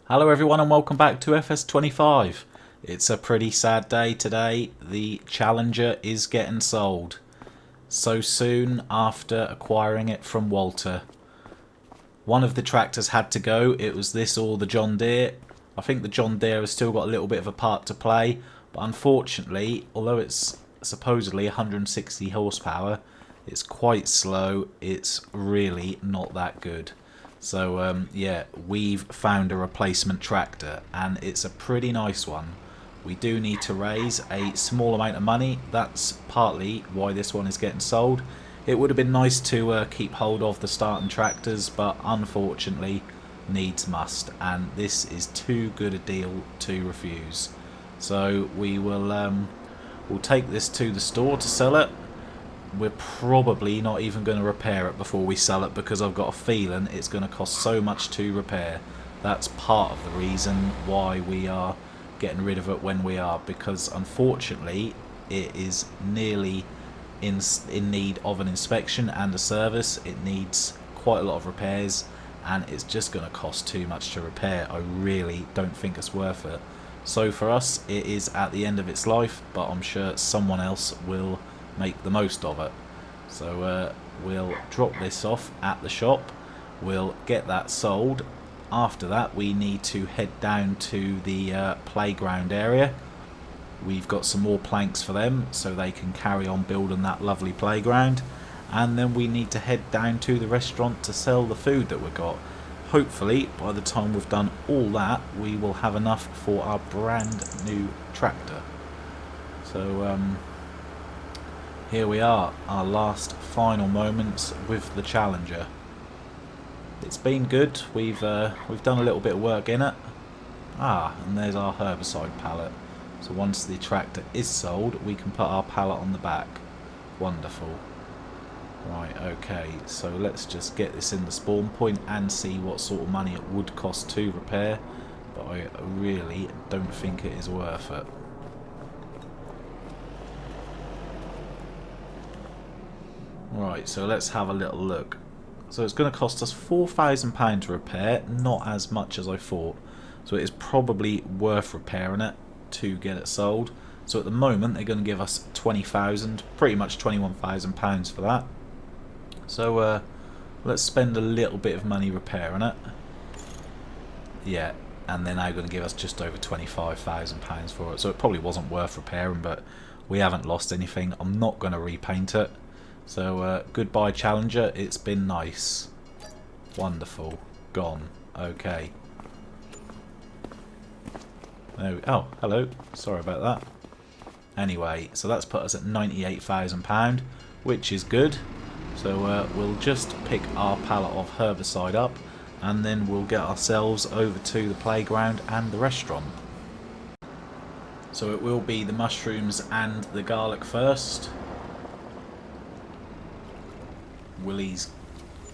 Hello everyone and welcome back to FS25. It's a pretty sad day today. The Challenger is getting sold so soon after acquiring it from Walter. One of the tractors had to go. It was this or the John Deere. I think the John Deere has still got a little bit of a part to play, but unfortunately, although it's supposedly 160 horsepower, it's quite slow. It's really not that good. So yeah, we've found a replacement tractor and it's a pretty nice one. We do need to raise a small amount of money. That's partly why this one is getting sold. It would have been nice to keep hold of the starting tractors, but unfortunately needs must, and this is too good a deal to refuse. So we will we'll take this to the store to sell it. We're probably not even going to repair it before we sell it, because I've got a feeling it's going to cost so much to repair. That's part of the reason why we are getting rid of it when we are, because unfortunately it is nearly in need of an inspection and a service. It needs quite a lot of repairs and it's just going to cost too much to repair. I really don't think it's worth it. So for us it is at the end of its life, but I'm sure someone else will make the most of it. So we'll drop this off at the shop, we'll get that sold. After that we need to head down to the playground area. We've got some more planks for them so they can carry on building that lovely playground, and then we need to head down to the restaurant to sell the food that we've got. Hopefully by the time we've done all that we will have enough for our brand new tractor. So here we are, our last final moments with the Challenger. It's been good. We've done a little bit of work in it. And there's our herbicide pallet. So once the tractor is sold, we can put our pallet on the back. Wonderful. Right, okay, so let's just get this in the spawn point and see what sort of money it would cost to repair. But I really don't think it is worth it. Right, so let's have a little look. So it's going to cost us £4,000 to repair, not as much as I thought. So it is probably worth repairing it to get it sold. So at the moment they're going to give us £20,000, pretty much £21,000 for that. So let's spend a little bit of money repairing it. Yeah, and they're now going to give us just over £25,000 for it. So it probably wasn't worth repairing, but we haven't lost anything. I'm not going to repaint it. So goodbye Challenger, it's been nice. Wonderful. Gone. Okay. Oh, hello. Sorry about that. Anyway, so that's put us at £98,000, which is good. So we'll just pick our pallet of herbicide up and then we'll get ourselves over to the playground and the restaurant. So it will be the mushrooms and the garlic first. Willie's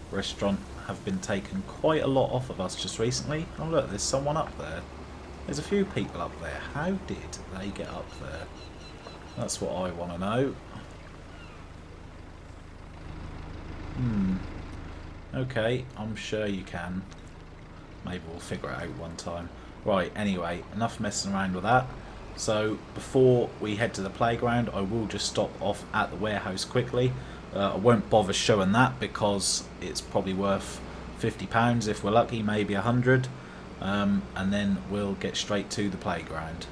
restaurant have been taking quite a lot off of us just recently. Oh look, there's someone up there. There's a few people up there. How did they get up there? That's what I want to know. Okay, I'm sure you can. Maybe we'll figure it out one time. Right, anyway, enough messing around with that. So before we head to the playground, I will just stop off at the warehouse quickly. I won't bother showing that because it's probably worth £50 if we're lucky, maybe 100, and then we'll get straight to the playground.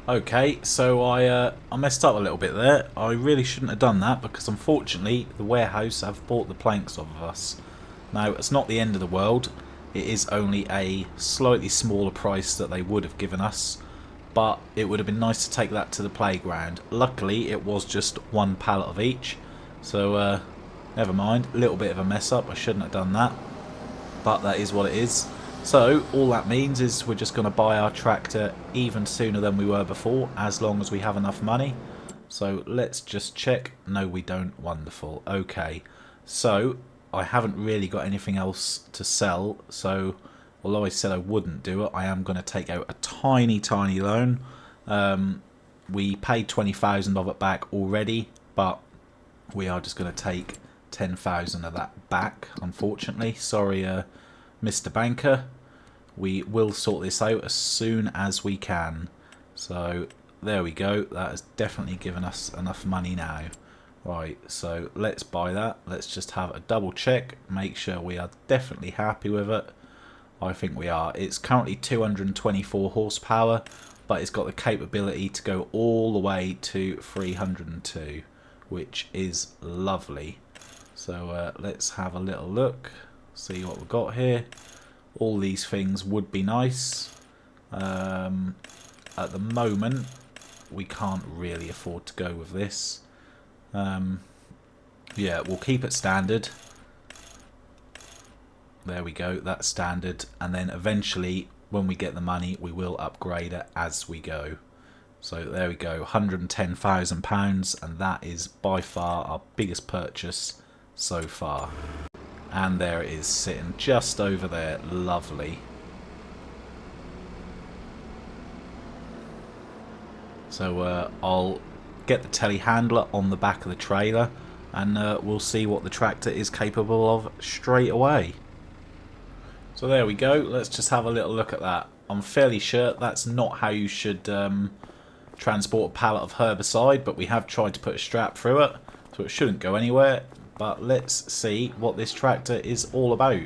Okay, so I messed up a little bit there. I really shouldn't have done that because unfortunately the warehouse have bought the planks off of us. Now, it's not the end of the world. It is only a slightly smaller price that they would have given us, but it would have been nice to take that to the playground. Luckily, it was just one pallet of each, so never mind. A little bit of a mess up. I shouldn't have done that, but that is what it is. So all that means is we're just going to buy our tractor even sooner than we were before, as long as we have enough money. So let's just check. No, we don't. Wonderful. Okay, so I haven't really got anything else to sell, so although I said I wouldn't do it, I am going to take out a tiny loan. we paid 20,000 of it back already, but we are just going to take 10,000 of that back, unfortunately. Sorry, Mr. Banker. We will sort this out as soon as we can. So there we go. That has definitely given us enough money now. Right, so let's buy that. Let's just have a double check, make sure we are definitely happy with it. I think we are. It's currently 224 horsepower, but it's got the capability to go all the way to 302, which is lovely. So let's have a little look, see what we've got here. All these things would be nice. At the moment, we can't really afford to go with this. Yeah, we'll keep it standard. There we go, that's standard. And then eventually, when we get the money, we will upgrade it as we go. So there we go, £110,000, and that is by far our biggest purchase so far. And there it is, sitting just over there. Lovely. So I'll get the telehandler on the back of the trailer, and we'll see what the tractor is capable of straight away. So there we go. Let's just have a little look at that. I'm fairly sure that's not how you should transport a pallet of herbicide, but we have tried to put a strap through it, so it shouldn't go anywhere. But let's see what this tractor is all about.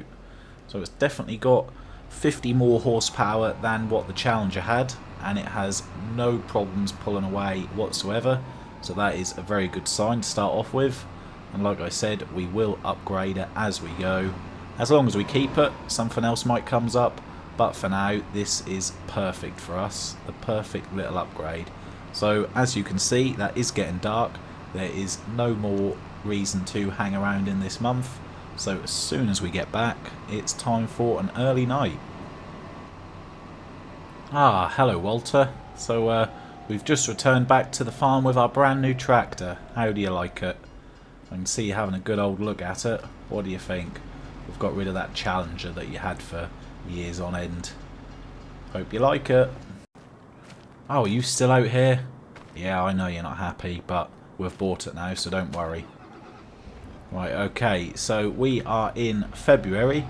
So it's definitely got 50 more horsepower than what the Challenger had, and it has no problems pulling away whatsoever. So that is a very good sign to start off with. And like I said, we will upgrade it as we go. As long as we keep it, something else might comes up. But for now, this is perfect for us. The perfect little upgrade. So as you can see, that is getting dark. There is no more reason to hang around in this month. So as soon as we get back, it's time for an early night. Ah, hello Walter. So we've just returned back to the farm with our brand new tractor. How do you like it? I can see you having a good old look at it. What do you think? We've got rid of that Challenger that you had for years on end. Hope you like it. Oh, are you still out here? Yeah, I know you're not happy, but we've bought it now, so don't worry. Right, okay, so we are in February.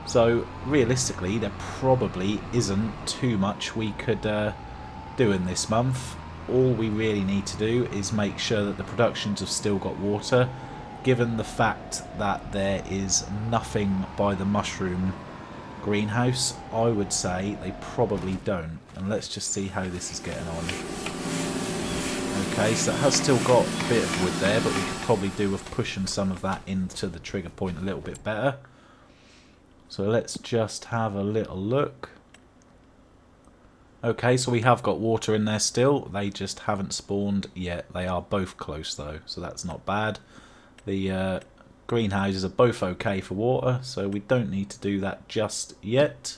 So realistically, there probably isn't too much we could do in this month. All we really need to do is make sure that the productions have still got water, given the fact that there is nothing by the mushroom greenhouse. I would say they probably don't. And let's just see how this is getting on. Okay, so it has still got a bit of wood there, but we could probably do with pushing some of that into the trigger point a little bit better. So let's just have a little look. Okay, so we have got water in there still. They just haven't spawned yet. They are both close though, so that's not bad. The greenhouses are both okay for water, so we don't need to do that just yet.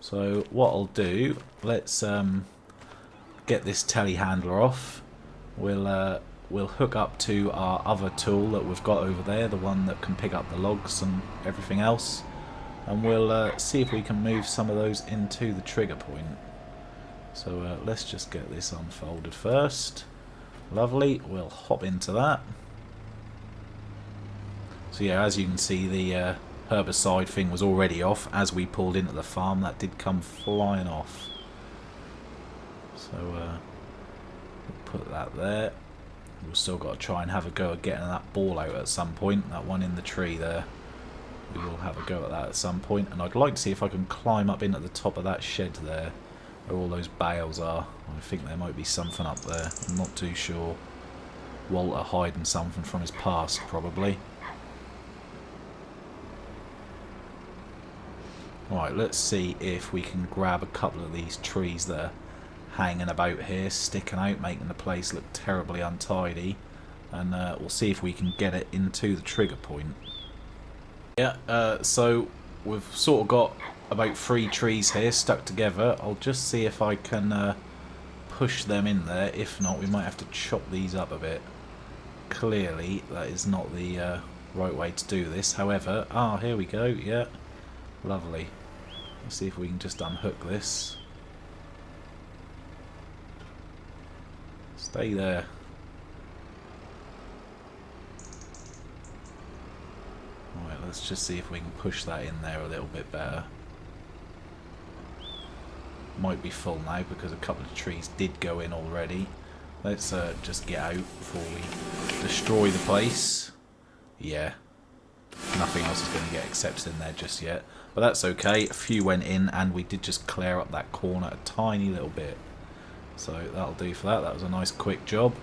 So what I'll do, let's get this telehandler off. We'll hook up to our other tool that we've got over there, the one that can pick up the logs and everything else. And we'll see if we can move some of those into the trigger point. So let's just get this unfolded first. Lovely, we'll hop into that. So yeah, as you can see, the herbicide thing was already off. As we pulled into the farm, that did come flying off. So we'll put that there. We've still got to try and have a go at getting that ball out at some point. That one in the tree there. We will have a go at that at some point, and I'd like to see if I can climb up in at the top of that shed there, where all those bales are. I think there might be something up there. I'm not too sure. Walter hiding something from his past, probably. Right, let's see if we can grab a couple of these trees that are hanging about here, sticking out, making the place look terribly untidy, and we'll see if we can get it into the trigger point. Yeah, so we've sort of got about 3 trees here stuck together. I'll just see if I can push them in there. If not, we might have to chop these up a bit. Clearly, that is not the right way to do this. However, here we go. Yeah, lovely. Let's see if we can just unhook this. Stay there. Right, let's just see if we can push that in there a little bit better. Might be full now because a couple of trees did go in already. Let's just get out before we destroy the place. Yeah. Nothing else is going to get accepted in there just yet. But that's okay. A few went in and we did just clear up that corner a tiny little bit. So that'll do for that. That was a nice quick job.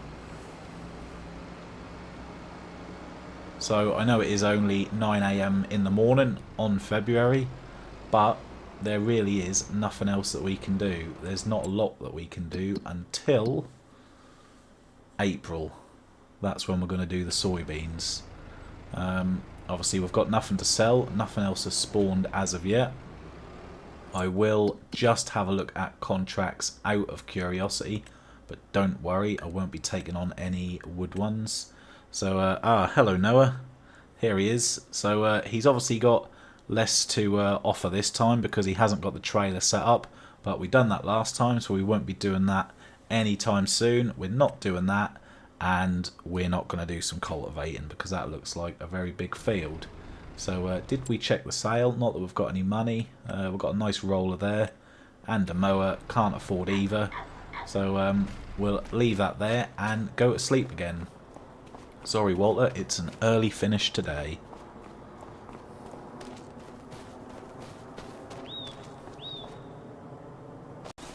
So I know it is only 9 AM in the morning on February, but there really is nothing else that we can do. There's not a lot that we can do until April. That's when we're going to do the soybeans. Obviously we've got nothing to sell, nothing else has spawned as of yet. I will just have a look at contracts out of curiosity, but don't worry, I won't be taking on any wood ones. So, hello Noah, here he is. So he's obviously got less to offer this time because he hasn't got the trailer set up, but we've done that last time, so we won't be doing that anytime soon. We're not doing that, and we're not going to do some cultivating because that looks like a very big field. So did we check the sale? Not that we've got any money. We've got a nice roller there and a mower, can't afford either, so we'll leave that there and go to sleep again. Sorry Walter, it's an early finish today.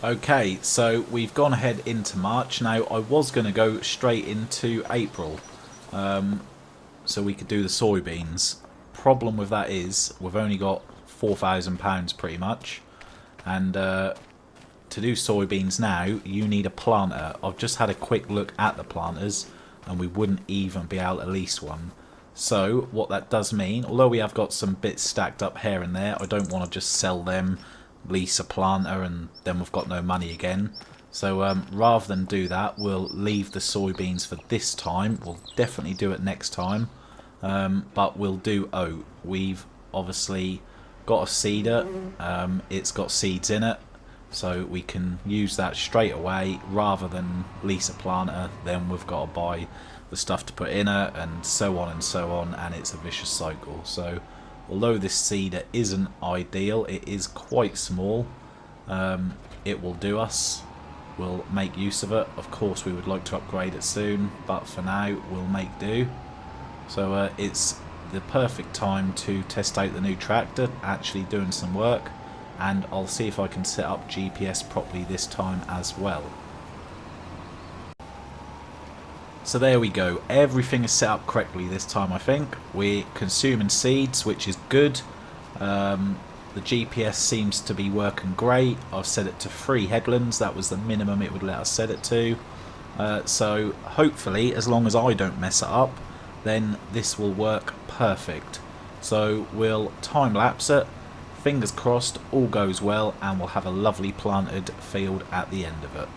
Okay, so we've gone ahead into March. Now, I was going to go straight into April, so we could do the soybeans. Problem with that is, we've only got £4,000 pretty much, and to do soybeans now, you need a planter. I've just had a quick look at the planters, and we wouldn't even be able to lease one. So, what that does mean, although we have got some bits stacked up here and there, I don't want to just sell them, lease a planter, and then we've got no money again. So rather than do that, we'll leave the soybeans for this time. We'll definitely do it next time, but we'll do oat. We've obviously got a seeder. It's got seeds in it, so we can use that straight away rather than lease a planter. Then we've got to buy the stuff to put in it, and so on, and it's a vicious cycle. So although this seeder isn't ideal, it is quite small. It will do us. We'll make use of it. Of course we would like to upgrade it soon, but for now we'll make do. So it's the perfect time to test out the new tractor, actually doing some work, and I'll see if I can set up GPS properly this time as well. So there we go, everything is set up correctly this time. I think we're consuming seeds, which is good. The GPS seems to be working great. I've set it to 3 headlands, that was the minimum it would let us set it to. So hopefully, as long as I don't mess it up, then this will work perfect. So we'll time lapse it, fingers crossed all goes well, and we'll have a lovely planted field at the end of it.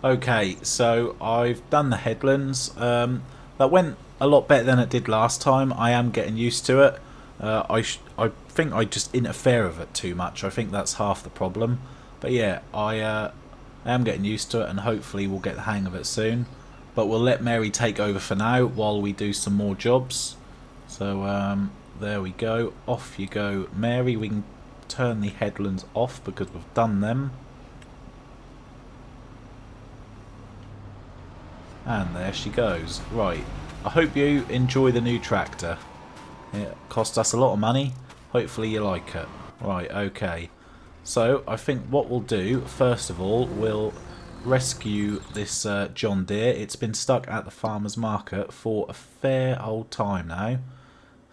Okay, so I've done the headlands. That went a lot better than it did last time. I am getting used to it. I think I just interfere with it too much. I think that's half the problem. But yeah, I am getting used to it, and hopefully we'll get the hang of it soon. But we'll let Mary take over for now while we do some more jobs. So there we go. Off you go, Mary. We can turn the headlands off because we've done them. And there she goes. Right. I hope you enjoy the new tractor. It cost us a lot of money. Hopefully you like it. Right, okay. So I think what we'll do, first of all, we'll rescue this John Deere. It's been stuck at the farmer's market for a fair old time now.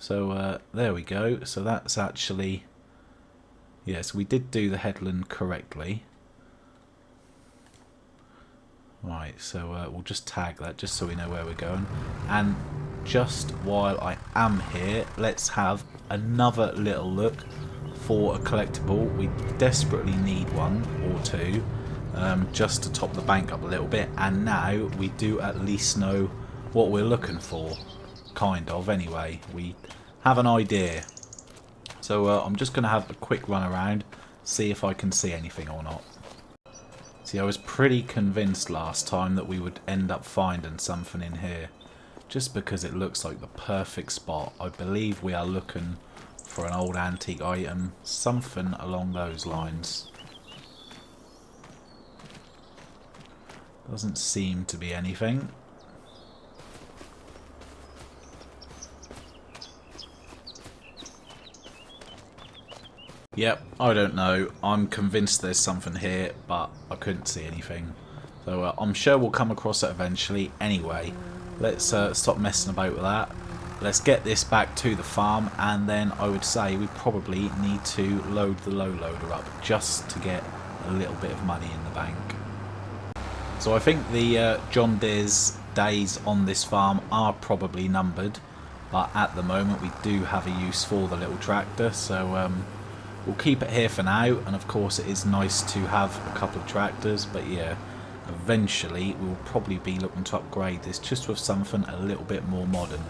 So there we go. So that's actually... yes, we did do the headland correctly. Right, so we'll just tag that just so we know where we're going. And just while I am here, let's have another little look for a collectible. We desperately need one or two just to top the bank up a little bit. And now we do at least know what we're looking for. Kind of, anyway. We have an idea. So I'm just going to have a quick run around, see if I can see anything or not. See, I was pretty convinced last time that we would end up finding something in here. Just because it looks like the perfect spot. I believe we are looking for an old antique item. Something along those lines. Doesn't seem to be anything. Yep, I don't know. I'm convinced there's something here, but I couldn't see anything. So I'm sure we'll come across it eventually. Anyway, let's stop messing about with that. Let's get this back to the farm, and then I would say we probably need to load the low loader up just to get a little bit of money in the bank. So I think the John Deere's days on this farm are probably numbered, but at the moment we do have a use for the little tractor, so we'll keep it here for now. And of course it is nice to have a couple of tractors, but yeah, eventually we'll probably be looking to upgrade this just with something a little bit more modern.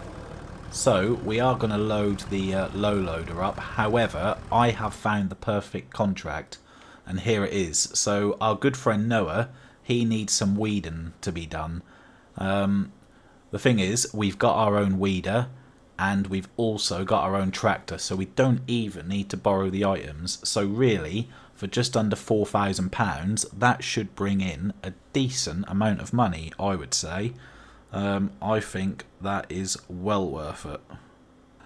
So we are going to load the low loader up. However, I have found the perfect contract, and here it is. So our good friend Noah, he needs some weeding to be done. The thing is, we've got our own weeder, and we've also got our own tractor, so we don't even need to borrow the items. So really, for just under £4,000, that should bring in a decent amount of money, I would say. I think that is well worth it.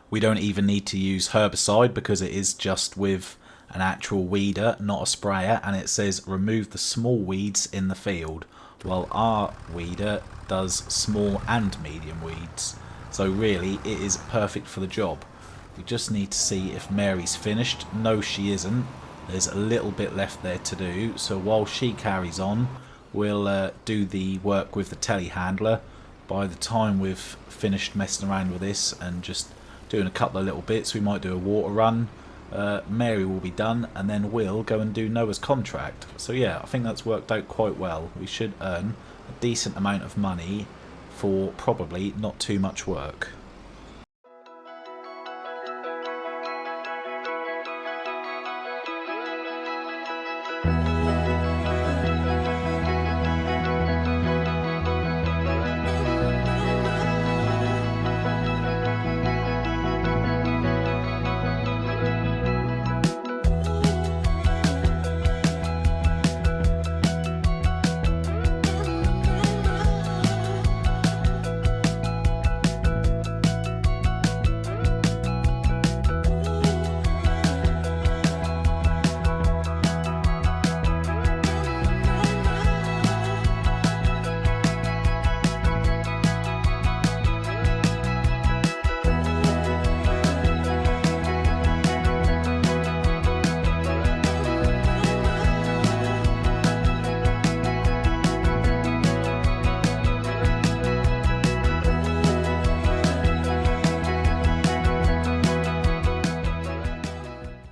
We don't even need to use herbicide because it is just with an actual weeder, not a sprayer, and it says remove the small weeds in the field, while our weeder does small and medium weeds. So really it is perfect for the job. We just need to see if Mary's finished. No, she isn't. There's a little bit left there to do, so while she carries on, we'll do the work with the telehandler. By the time we've finished messing around with this and just doing a couple of little bits, we might do a water run. Mary will be done, and then we'll go and do Noah's contract. So yeah, I think that's worked out quite well. We should earn a decent amount of money for probably not too much work.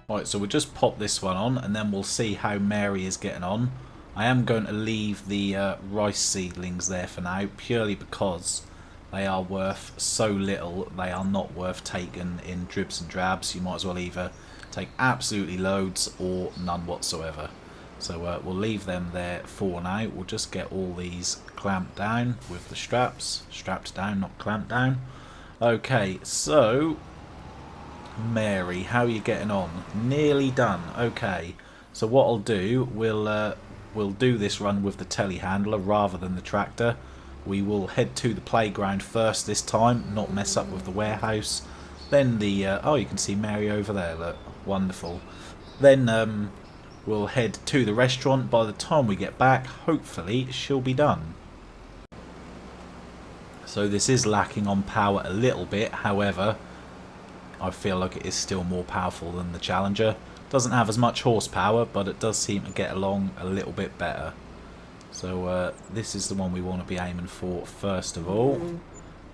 Right, so we'll just pop this one on and then we'll see how Mary is getting on. I am going to leave the rice seedlings there for now, purely because they are worth so little. They are not worth taking in dribs and drabs. You might as well either take absolutely loads or none whatsoever. So we'll leave them there for now. We'll just get all these clamped down with the straps. Strapped down, not clamped down. Okay, so Mary, how are you getting on? Nearly done. Okay, so what I'll do, we'll do this run with the telehandler rather than the tractor. We will head to the playground first this time, not mess up with the warehouse. Then the oh, you can see Mary over there. Look, wonderful. Then we'll head to the restaurant. By the time we get back, hopefully she'll be done. So this is lacking on power a little bit. However, I feel like it is still more powerful than the Challenger. Doesn't have as much horsepower, but it does seem to get along a little bit better. So this is the one we want to be aiming for first of all.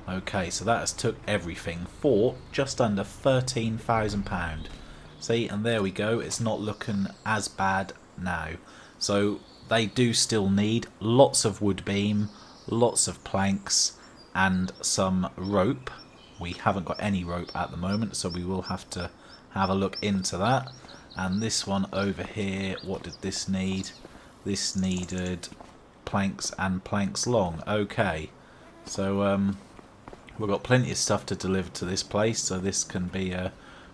Okay, so that has took everything for just under £13,000. See, and there we go. It's not looking as bad now. So they do still need lots of wood beam, lots of planks, and some rope. We haven't got any rope at the moment, so we will have to have a look into that. And this one over here, what did this need? This needed planks and planks long. Okay, so we've got plenty of stuff to deliver to this place, so this can be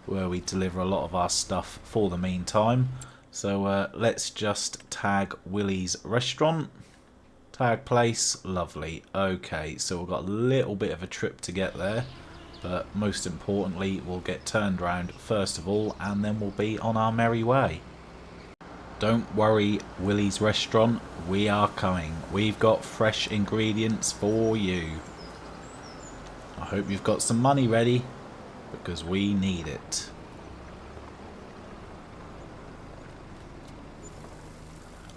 where we deliver a lot of our stuff for the meantime. So let's just tag Willie's restaurant. Tag place, lovely. Okay, so we've got a little bit of a trip to get there, but most importantly we'll get turned around first of all, and then we'll be on our merry way. Don't worry, Willie's restaurant, we are coming. We've got fresh ingredients for you. I hope you've got some money ready, because we need it.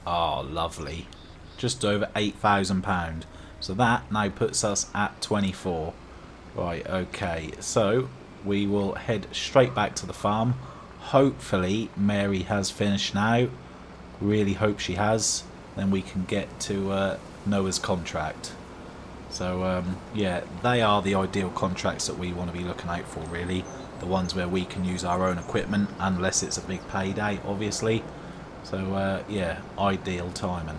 Oh, lovely. Just over £8,000. So that now puts us at 24. Right, okay. So we will head straight back to the farm. Hopefully Mary has finished now. Really hope she has. Then we can get to Noah's contract. So yeah, they are the ideal contracts that we want to be looking out for, really. The ones where we can use our own equipment, unless it's a big payday, obviously. So yeah, ideal timing.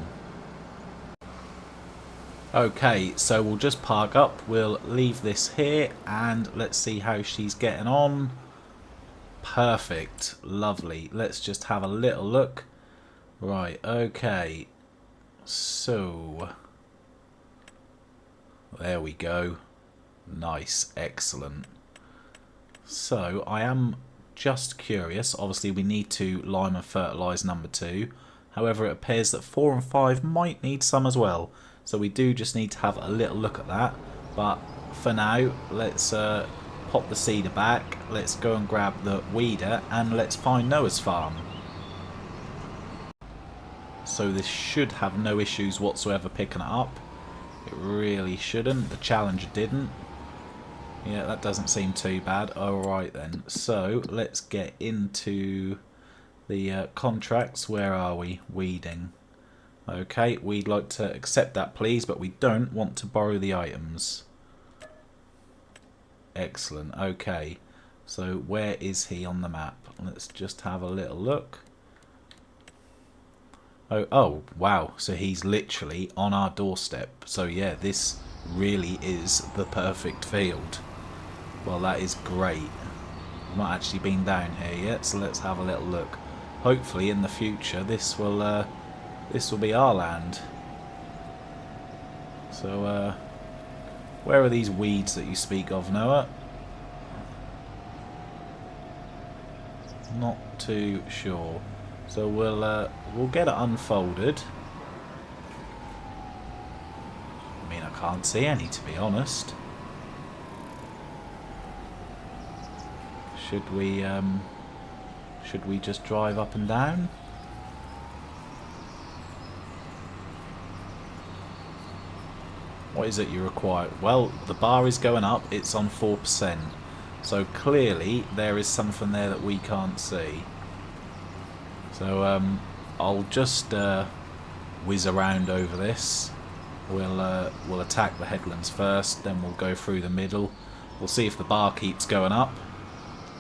Okay, so we'll just park up. We'll leave this here and let's see how she's getting on. Perfect, lovely. Let's just have a little look. Right, okay. So there we go. Nice, excellent. So I am just curious. Obviously we need to lime and fertilise number 2. However, it appears that 4 and 5 might need some as well. So we do just need to have a little look at that. But for now, let's pop the seeder back. Let's go and grab the weeder and let's find Noah's farm. So this should have no issues whatsoever picking it up. It really shouldn't. The Challenger didn't. Yeah, that doesn't seem too bad. Alright then. So let's get into the contracts. Where are we? Weeding. Okay, we'd like to accept that please, but we don't want to borrow the items. Excellent. Okay. So where is he on the map? Let's just have a little look. Oh, wow. So he's literally on our doorstep. So yeah, this really is the perfect field. Well, that is great. I've not actually been down here yet, so let's have a little look. Hopefully in the future this will be our land. So where are these weeds that you speak of, Noah? Not too sure. So we'll get it unfolded. I mean, I can't see any, to be honest. Should we just drive up and down? What is it you require? Well, the bar is going up. It's on 4%. So clearly there is something there that we can't see. So I'll just whiz around over this. We'll attack the headlands first, then we'll go through the middle. We'll see if the bar keeps going up.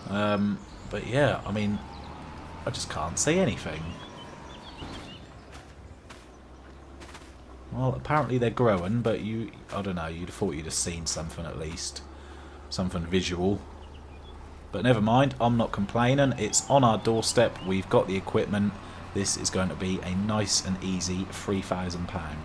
But yeah, I mean, I just can't see anything. Well, apparently they're growing, but I don't know, you'd have thought you'd have seen something at least. Something visual. But never mind, I'm not complaining. It's on our doorstep. We've got the equipment. This is going to be a nice and easy £3,000.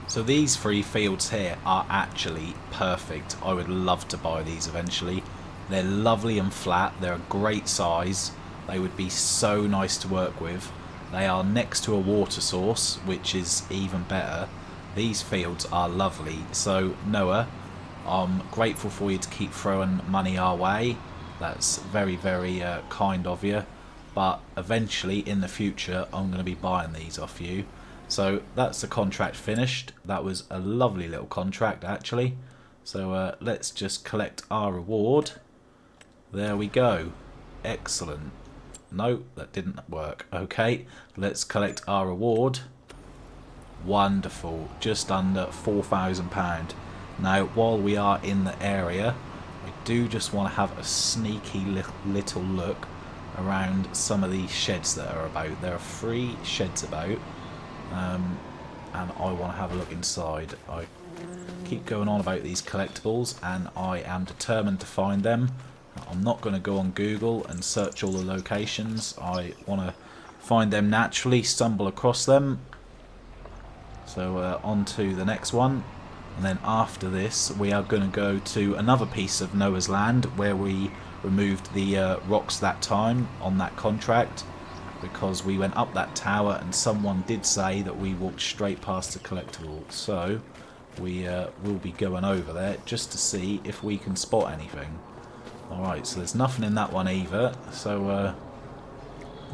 So these 3 fields here are actually perfect. I would love to buy these eventually. They're lovely and flat. They're a great size. They would be so nice to work with. They are next to a water source, which is even better. These fields are lovely. So Noah, I'm grateful for you to keep throwing money our way. That's very, very kind of you. But eventually, in the future, I'm going to be buying these off you. So that's the contract finished. That was a lovely little contract actually. So let's just collect our reward. There we go. Excellent. No, that didn't work. Okay, let's collect our reward. Wonderful. Just under £4,000. Now, while we are in the area, I do just want to have a sneaky little look around some of these sheds that are about. There are 3 sheds about. And I want to have a look inside. I keep going on about these collectibles and I am determined to find them. I'm not going to go on Google and search all the locations. I want to find them naturally, stumble across them. So on to the next one. And then after this we are going to go to another piece of Noah's Land where we removed the rocks that time on that contract. Because we went up that tower and someone did say that we walked straight past the collectible. So we will be going over there just to see if we can spot anything. Alright, so there's nothing in that one either. So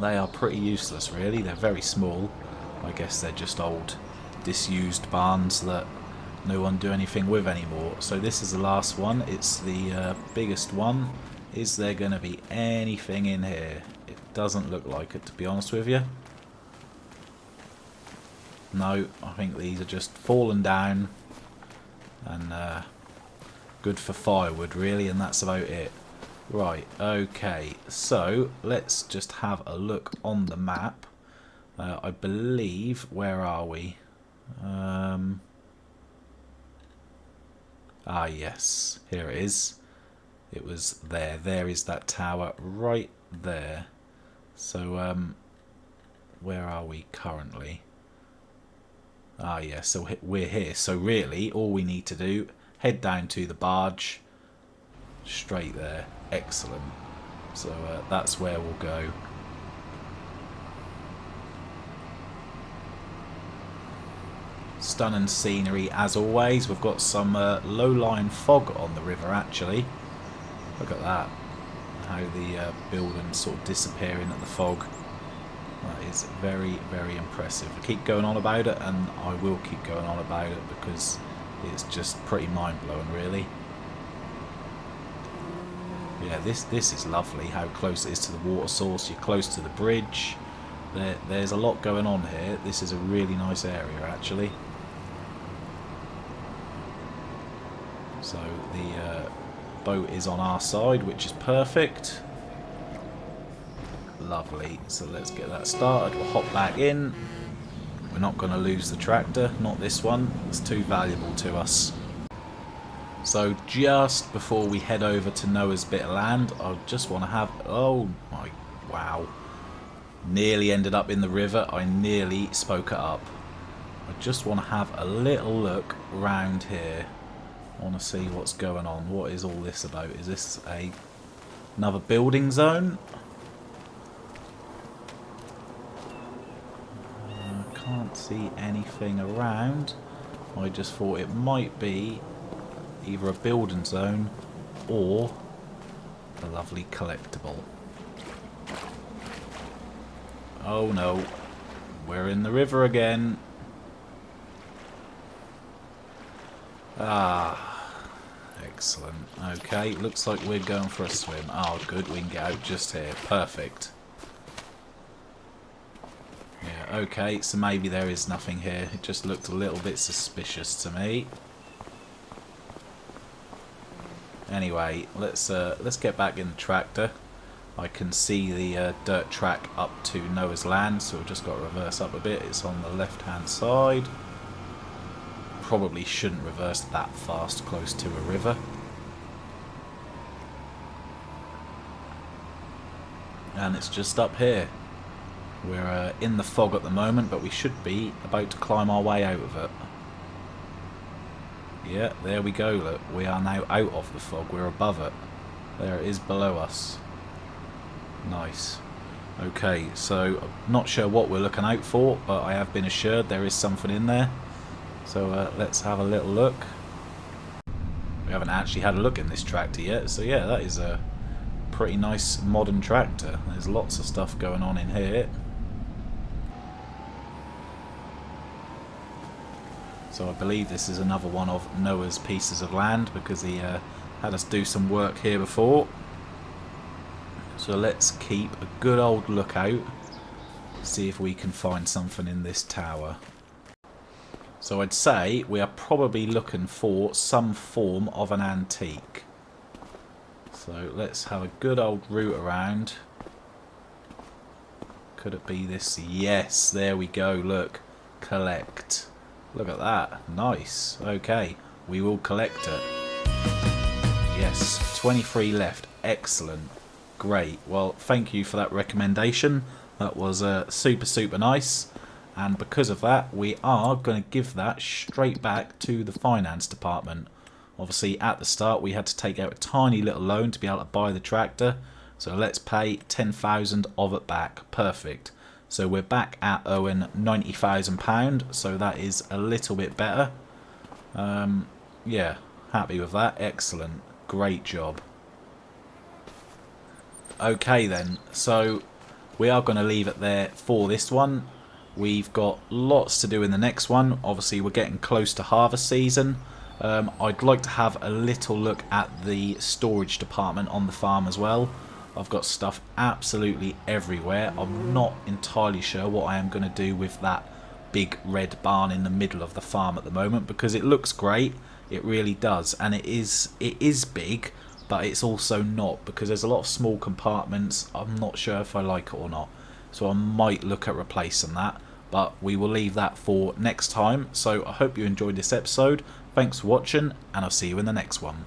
they are pretty useless really. They're very small. I guess they're just old disused barns that no one do anything with anymore. So this is the last one. It's the biggest one. Is there going to be anything in here? It doesn't look like it, to be honest with you. No, I think these are just fallen down and good for firewood really, and that's about it. Right, okay, so let's just have a look on the map. I believe, where are we? Yes, here it is. It was there. There is that tower right there. So, where are we currently? Yeah, so we're here. So really, all we need to do, head down to the barge. Straight there. Excellent. So, that's where we'll go. Stunning scenery as always. We've got some low-lying fog on the river actually. Look at that. How the buildings sort of disappearing at the fog. That is very, very impressive. I keep going on about it and I will keep going on about it because it's just pretty mind-blowing really. Yeah, this is lovely how close it is to the water source. You're close to the bridge. There's a lot going on here. This is a really nice area actually. So the boat is on our side, which is perfect. Lovely. So let's get that started. We'll hop back in. We're not going to lose the tractor. Not this one. It's too valuable to us. So just before we head over to Noah's bit of land, I just want to have... Oh my... Wow. Nearly ended up in the river. I nearly spoke it up. I just want to have a little look around here. I want to see what's going on. What is all this about? Is this another building zone? see anything around. I just thought it might be either a building zone or a lovely collectible. Oh no, we're in the river again. Ah, excellent. Okay, looks like we're going for a swim. Oh good, we can get out just here. Perfect. Yeah, okay, so maybe there is nothing here. It just looked a little bit suspicious to me. Anyway, let's get back in the tractor. I can see the dirt track up to Noah's Land, so we've just got to reverse up a bit. It's on the left-hand side. Probably shouldn't reverse that fast close to a river. And it's just up here. We're in the fog at the moment, but we should be about to climb our way out of it. Yeah, there we go, look. We are now out of the fog. We're above it. There it is below us. Nice. Okay, so I'm not sure what we're looking out for, but I have been assured there is something in there. So let's have a little look. We haven't actually had a look in this tractor yet, so yeah, that is a pretty nice modern tractor. There's lots of stuff going on in here. So I believe this is another one of Noah's pieces of land, because he had us do some work here before. So let's keep a good old lookout, see if we can find something in this tower. So I'd say we are probably looking for some form of an antique. So let's have a good old route around. Could it be this? Yes, there we go, look. Collect. Look at that. Nice. Okay, we will collect it. Yes, 23 left. Excellent. Great. Well, thank you for that recommendation. That was super nice. And because of that, we are going to give that straight back to the finance department. Obviously, at the start, we had to take out a tiny little loan to be able to buy the tractor. So let's pay 10,000 of it back. Perfect. So we're back at owing £90,000. So that is a little bit better. Yeah, happy with that. Excellent. Great job. Okay then, so we are going to leave it there for this one. We've got lots to do in the next one. Obviously we're getting close to harvest season. I'd like to have a little look at the storage department on the farm as well. I've got stuff absolutely everywhere. I'm not entirely sure what I am going to do with that big red barn in the middle of the farm at the moment, because it looks great, it really does, and it is big, but it's also not, because there's a lot of small compartments. I'm not sure if I like it or not, so I might look at replacing that, but we will leave that for next time. So I hope you enjoyed this episode. Thanks for watching, and I'll see you in the next one.